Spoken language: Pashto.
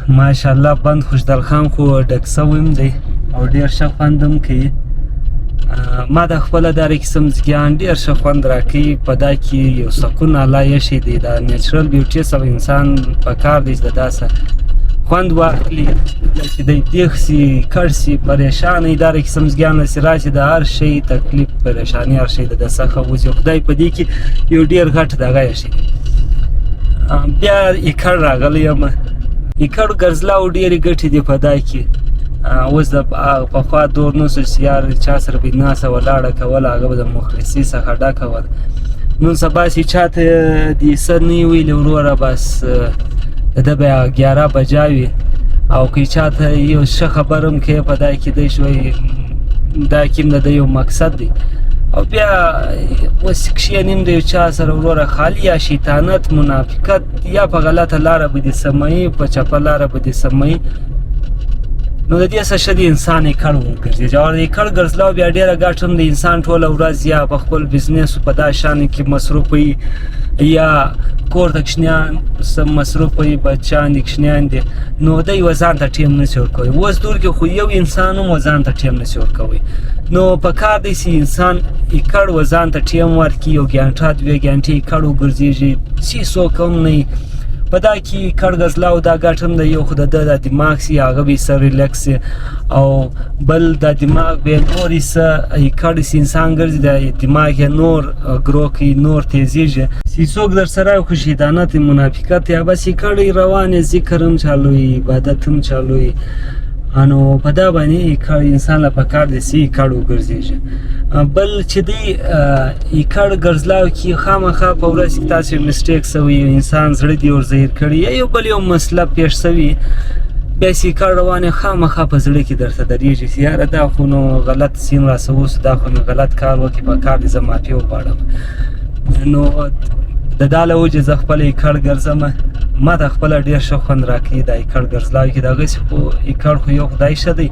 ماشاءالله بند خوشدلخان خو ډک سوی م دی او ډېر ښه خوند هم کوي. ما د خپله دا رقسم ځګیان ډېر ښه خوند راکوي. په دا کې یو سکون الله ایښی دی. دا نیچرل بیوټي او انسان په کار دی چې د داسې خوند واخلي چې دی دیغ سي کړ سي پریشان وي. دا رقسم ځګیان هسې راشي د هر شی تکلیف پریشاني هر شی د ده څخه وځي. خدای په دې کې یو ډېر غټ دغه ایښی دی. بیا ایکړ راغلی یم. ایکړ ګرځلاو ډېرې ګټې دي په دا کې. اوس د پخوا دور نه شو چې یار چا سره به ناسته ولاړه کوله هغه به د مخلصي څخه ډکه وه. نن سبا چې چا ته دې څه نه وي ویلې وروره بس د ده به 11 بجا وي او که چا ته یو ښه خبر هم کوې په دا کې دی شوی دا کې هم د ده یو مقصد دی. او بیا اوس کښېنیم د یو چا سره وروره خالي یا شیطانت منافقت یا په غلطه لاره به دې سموي په چپه لاره به دې سموي. نو د دې څه ښه د انسان ایکړ وګرځي. او د ایکړ ګرځلاو بیا ډېره ګټه هم د انسان ټوله ورځ یا په خپل بزنسو په دا شانو کې مصروف وي یا کور ته کوچنیان مصروف وي بچیان دي کوچنیان دي نو دی و ځان ته ټیم نشي ورکوی. اوس دور کې خو یو انسان هم و ځان ته ټیم نشي ورکوی. نو په کار دی چې انسان ایکړ و ځان ته ټیم ورکړي یو ګنټه 2 ګنټې ایکړ وګرځېږي چې څوک هم نه وي. په دا کې کړ ګرځلاو دا ګټه هم د یو خو د ده د دماغ سي هغه به یې څه ریلیکس سي او بل د دماغ به یې نور یې څه کړ سي انسان ګرځي د دماغ یې نور ګرو کوي نور تیزېږي. چې څوک در سره خو شیطانت منافقت یا بس یې کړی روان یې ذکر هم چالوي عبادت هم چالوي. نو په دا باندې انسان له پکار دی چې ایکړ وګرځېږي. بل چې دی ایکړ ګرځلاو کې خامخا په ورځ کې تاسې مسټیک سوی انسان زړه دې ورزهیر کړي یا یو بل یو مسله پیښ سوي بیا چې ایکړ روان یې خامخا په زړه کې درته درېږي چې یاره دا خو نو غلط سین راسه اوس دا خو نو غلط کار وکړي په کار دې زه معافي وغواړم. نو د دا له وجې زه خپله ایکړ ګرځم. ما ته خپله ډېر ښه خوند راکوي دا ایکړ ګرځلاو کې د هغسې خو ایکړ خو یو خدای ښه دی.